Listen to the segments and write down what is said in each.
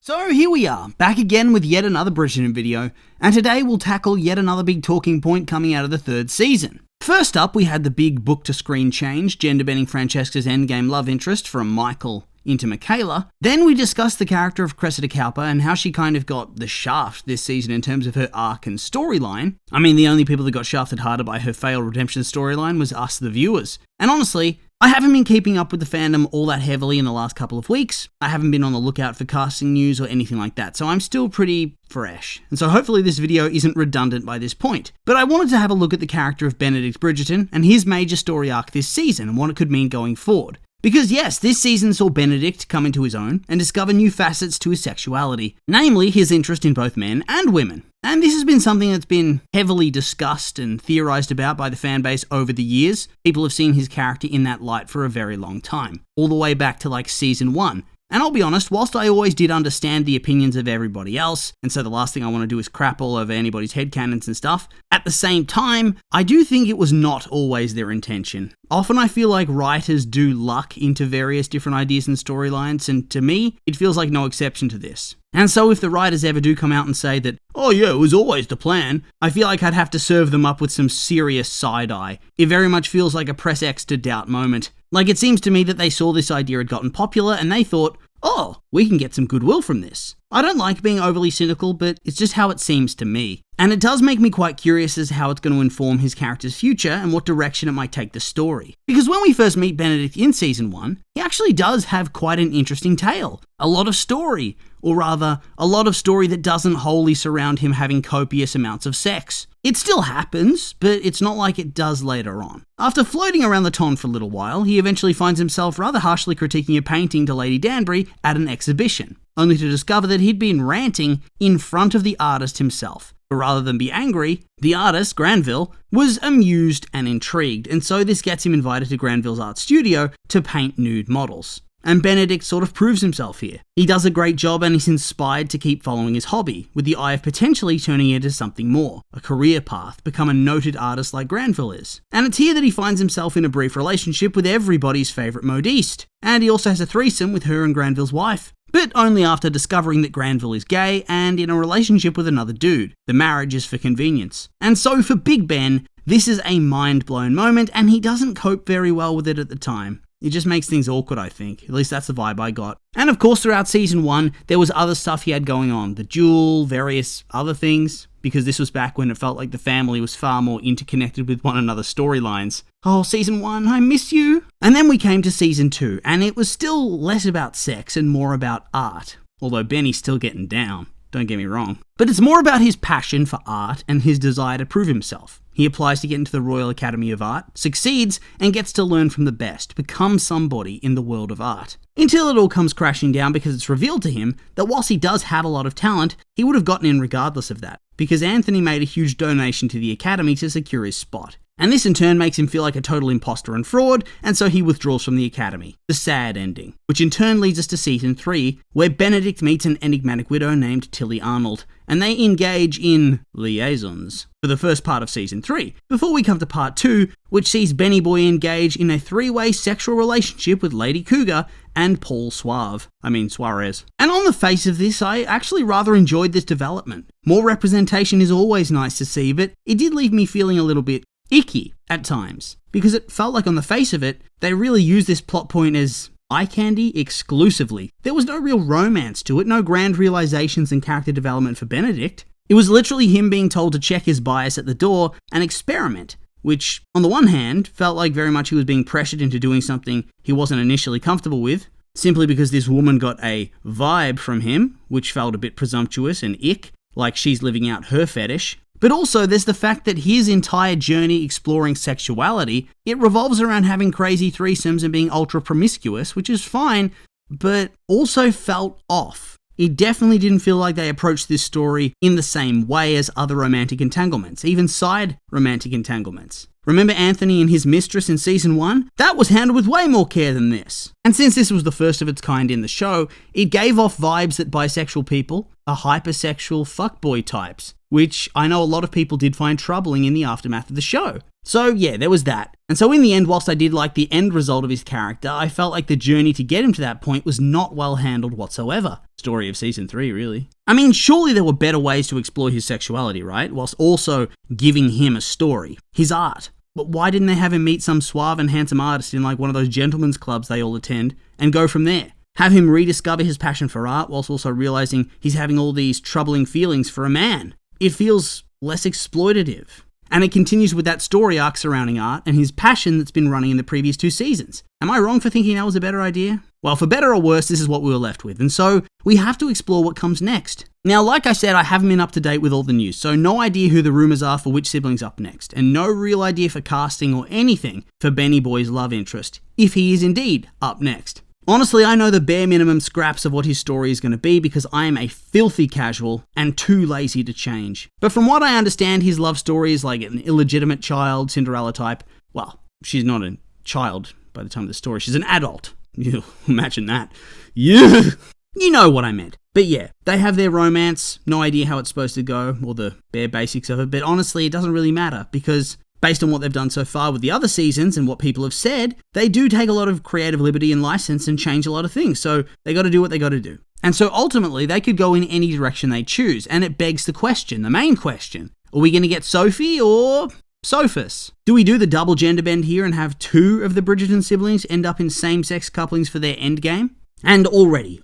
So here we are, back again with yet another Bridgerton video, and today we'll tackle yet another big talking point coming out of the third season. First up, we had the big book-to-screen change, gender-bending Francesca's endgame love interest from Michael into Michaela. Then we discussed the character of Cressida Cowper and how she kind of got the shaft this season in terms of her arc and storyline. I mean, the only people that got shafted harder by her failed redemption storyline was us, the viewers. And honestly, I haven't been keeping up with the fandom all that heavily in the last couple of weeks. I haven't been on the lookout for casting news or anything like that, so I'm still pretty fresh. And so hopefully this video isn't redundant by this point. But I wanted to have a look at the character of Benedict Bridgerton and his major story arc this season and what it could mean going forward. Because yes, this season saw Benedict come into his own and discover new facets to his sexuality, namely his interest in both men and women. And this has been something that's been heavily discussed and theorized about by the fanbase over the years. People have seen his character in that light for a very long time, all the way back to like season 1. And I'll be honest, whilst I always did understand the opinions of everybody else, and so the last thing I want to do is crap all over anybody's headcanons and stuff, at the same time, I do think it was not always their intention. Often I feel like writers do luck into various different ideas and storylines, and to me, it feels like no exception to this. And so if the writers ever do come out and say that, oh yeah, it was always the plan, I feel like I'd have to serve them up with some serious side-eye. It very much feels like a press X to doubt moment. Like it seems to me that they saw this idea had gotten popular and they thought, oh, we can get some goodwill from this. I don't like being overly cynical, but it's just how it seems to me. And it does make me quite curious as to how it's going to inform his character's future and what direction it might take the story. Because when we first meet Benedict in season 1, he actually does have quite an interesting tale. A lot of story, or rather, a lot of story that doesn't wholly surround him having copious amounts of sex. It still happens, but it's not like it does later on. After floating around the ton for a little while, he eventually finds himself rather harshly critiquing a painting to Lady Danbury at an exhibition, only to discover that he'd been ranting in front of the artist himself. But rather than be angry, the artist, Granville, was amused and intrigued, and so this gets him invited to Granville's art studio to paint nude models. And Benedict sort of proves himself here. He does a great job and is inspired to keep following his hobby, with the eye of potentially turning it into something more, a career path, become a noted artist like Granville is. And it's here that he finds himself in a brief relationship with everybody's favourite modiste, and he also has a threesome with her and Granville's wife. But only after discovering that Granville is gay and in a relationship with another dude. The marriage is for convenience. And so for Big Ben, this is a mind-blown moment and he doesn't cope very well with it at the time. It just makes things awkward, I think. At least that's the vibe I got. And of course, throughout season 1, there was other stuff he had going on. The duel, various other things. Because this was back when it felt like the family was far more interconnected with one another's storylines. Oh, season 1, I miss you. And then we came to season 2, and it was still less about sex and more about art. Although Benny's still getting down. Don't get me wrong. But it's more about his passion for art and his desire to prove himself. He applies to get into the Royal Academy of Art, succeeds, and gets to learn from the best, become somebody in the world of art. Until it all comes crashing down because it's revealed to him that whilst he does have a lot of talent, he would have gotten in regardless of that, because Anthony made a huge donation to the Academy to secure his spot. And this in turn makes him feel like a total imposter and fraud, and so he withdraws from the Academy. The sad ending. Which in turn leads us to season 3, where Benedict meets an enigmatic widow named Tilly Arnold, and they engage in liaisons for the first part of season 3, before we come to part 2, which sees Benny Boy engage in a 3-way sexual relationship with Lady Cougar and Paul Suarez. And on the face of this, I actually rather enjoyed this development. More representation is always nice to see, but it did leave me feeling a little bit icky at times, because it felt like on the face of it, they really used this plot point as eye candy exclusively. There was no real romance to it, no grand realizations and character development for Benedict. It was literally him being told to check his bias at the door and experiment, which, on the one hand, felt like very much he was being pressured into doing something he wasn't initially comfortable with, simply because this woman got a vibe from him, which felt a bit presumptuous and ick, like she's living out her fetish. But also, there's the fact that his entire journey exploring sexuality, it revolves around having crazy threesomes and being ultra promiscuous, which is fine, but also felt off. It definitely didn't feel like they approached this story in the same way as other romantic entanglements, even side romantic entanglements. Remember Anthony and his mistress in season 1? That was handled with way more care than this. And since this was the first of its kind in the show, it gave off vibes that bisexual people are hypersexual fuckboy types, which I know a lot of people did find troubling in the aftermath of the show. So yeah, there was that. And so in the end, whilst I did like the end result of his character, I felt like the journey to get him to that point was not well handled whatsoever. Story of season 3, really. I mean, surely there were better ways to explore his sexuality, right? Whilst also giving him a story. His art. But why didn't they have him meet some suave and handsome artist in like one of those gentlemen's clubs they all attend and go from there? Have him rediscover his passion for art whilst also realizing he's having all these troubling feelings for a man. It feels less exploitative. And it continues with that story arc surrounding art and his passion that's been running in the previous 2 seasons. Am I wrong for thinking that was a better idea? Well, for better or worse, this is what we were left with, and so we have to explore what comes next. Now, like I said, I haven't been up to date with all the news, so no idea who the rumours are for which sibling's up next, and no real idea for casting or anything for Benny Boy's love interest, if he is indeed up next. Honestly, I know the bare minimum scraps of what his story is going to be because I am a filthy casual and too lazy to change. But from what I understand, his love story is like an illegitimate child, Cinderella type. Well, she's not a child by the time of the story, she's an adult. You imagine that. Yeah. You know what I meant. But yeah, they have their romance, no idea how it's supposed to go, or the bare basics of it, but honestly, it doesn't really matter, because based on what they've done so far with the other seasons and what people have said, they do take a lot of creative liberty and license and change a lot of things, so they gotta do what they gotta do. And so ultimately, they could go in any direction they choose, and it begs the question, the main question, are we gonna get Sophie or Benophus? Do we do the double gender bend here and have 2 of the Bridgerton siblings end up in same-sex couplings for their endgame? And already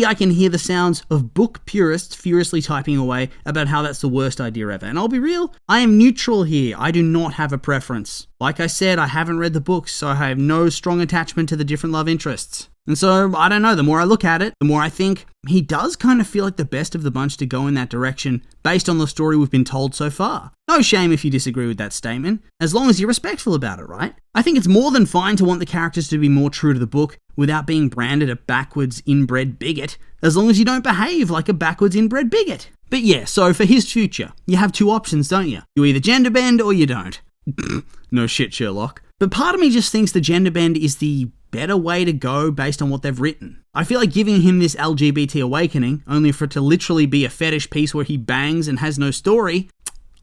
I can hear the sounds of book purists furiously typing away about how that's the worst idea ever. And I'll be real, I am neutral here. I do not have a preference. Like I said, I haven't read the books, so I have no strong attachment to the different love interests. And so, I don't know, the more I look at it, the more I think he does kind of feel like the best of the bunch to go in that direction based on the story we've been told so far. No shame if you disagree with that statement, as long as you're respectful about it, right? I think it's more than fine to want the characters to be more true to the book without being branded a backwards inbred bigot, as long as you don't behave like a backwards inbred bigot. But yeah, so for his future, you have 2 options, don't you? You either gender bend or you don't. No shit, Sherlock. But part of me just thinks the gender bend is the better way to go based on what they've written. I feel like giving him this LGBT awakening, only for it to literally be a fetish piece where he bangs and has no story,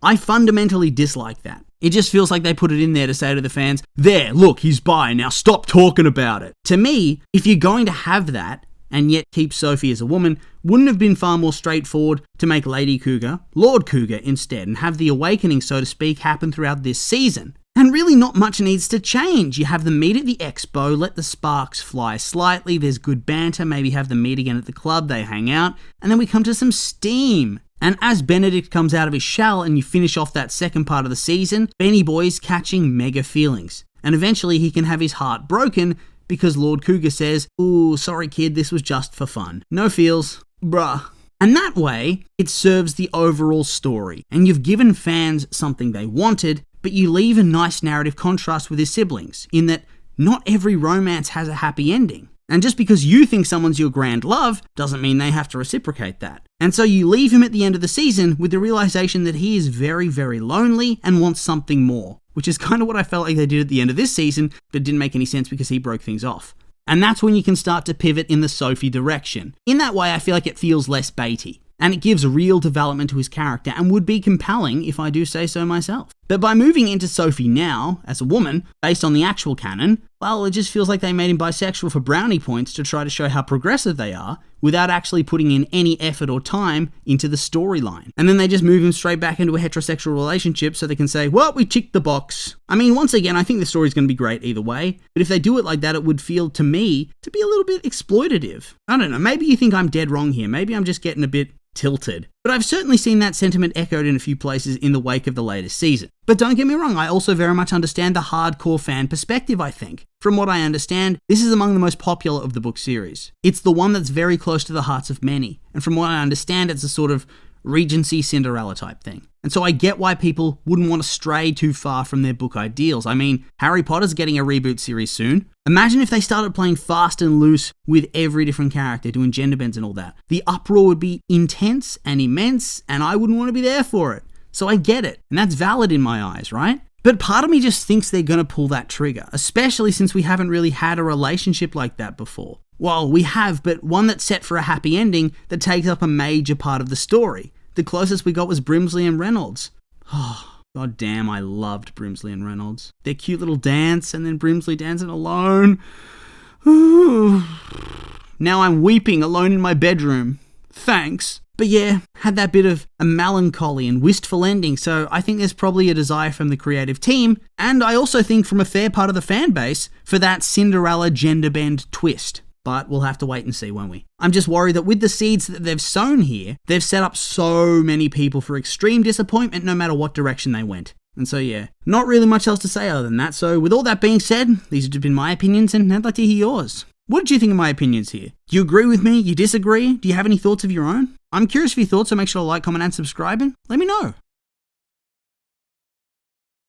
I fundamentally dislike that. It just feels like they put it in there to say to the fans, there, look, he's bi, now stop talking about it. To me, if you're going to have that, and yet keep Sophie as a woman, wouldn't have been far more straightforward to make Lady Cougar Lord Cougar instead, and have the awakening, so to speak, happen throughout this season? And really not much needs to change. You have them meet at the expo, let the sparks fly slightly, there's good banter, maybe have them meet again at the club, they hang out, and then we come to some steam. And as Benedict comes out of his shell and you finish off that second part of the season, Benny Boy's catching mega feelings. And eventually he can have his heart broken because Lord Cougar says, ooh, sorry kid, this was just for fun. No feels, bruh. And that way, it serves the overall story. And you've given fans something they wanted, but you leave a nice narrative contrast with his siblings, in that not every romance has a happy ending. And just because you think someone's your grand love, doesn't mean they have to reciprocate that. And so you leave him at the end of the season with the realization that he is very, very lonely and wants something more, which is kind of what I felt like they did at the end of this season, but didn't make any sense because he broke things off. And that's when you can start to pivot in the Sophie direction. In that way, I feel like it feels less baity. And it gives real development to his character and would be compelling if I do say so myself. But by moving into Sophie now, as a woman, based on the actual canon, well, it just feels like they made him bisexual for brownie points to try to show how progressive they are, without actually putting in any effort or time into the storyline. And then they just move him straight back into a heterosexual relationship so they can say, well, we ticked the box. I mean, once again, I think the story's going to be great either way, but if they do it like that, it would feel to me to be a little bit exploitative. I don't know, maybe you think I'm dead wrong here, maybe I'm just getting a bit tilted. But I've certainly seen that sentiment echoed in a few places in the wake of the latest season. But don't get me wrong, I also very much understand the hardcore fan perspective, I think. From what I understand, this is among the most popular of the book series. It's the one that's very close to the hearts of many, and from what I understand, it's a sort of Regency Cinderella type thing. And so I get why people wouldn't want to stray too far from their book ideals. I mean, Harry Potter's getting a reboot series soon. Imagine if they started playing fast and loose with every different character, doing gender bends and all that. The uproar would be intense and immense, and I wouldn't want to be there for it. So I get it, and that's valid in my eyes, right? But part of me just thinks they're going to pull that trigger, especially since we haven't really had a relationship like that before. Well, we have, but one that's set for a happy ending that takes up a major part of the story. The closest we got was Brimsley and Reynolds. God damn, I loved Brimsley and Reynolds. Their cute little dance, and then Brimsley dancing alone. Now I'm weeping alone in my bedroom. Thanks. But yeah, had that bit of a melancholy and wistful ending, so I think there's probably a desire from the creative team, and I also think from a fair part of the fan base, for that Cinderella gender bend twist. But we'll have to wait and see, won't we? I'm just worried that with the seeds that they've sown here, they've set up so many people for extreme disappointment no matter what direction they went. And so yeah, not really much else to say other than that, so with all that being said, these have been my opinions and I'd like to hear yours. What did you think of my opinions here? Do you agree with me? You disagree? Do you have any thoughts of your own? I'm curious for your thoughts, so make sure to like, comment, and subscribe, and let me know.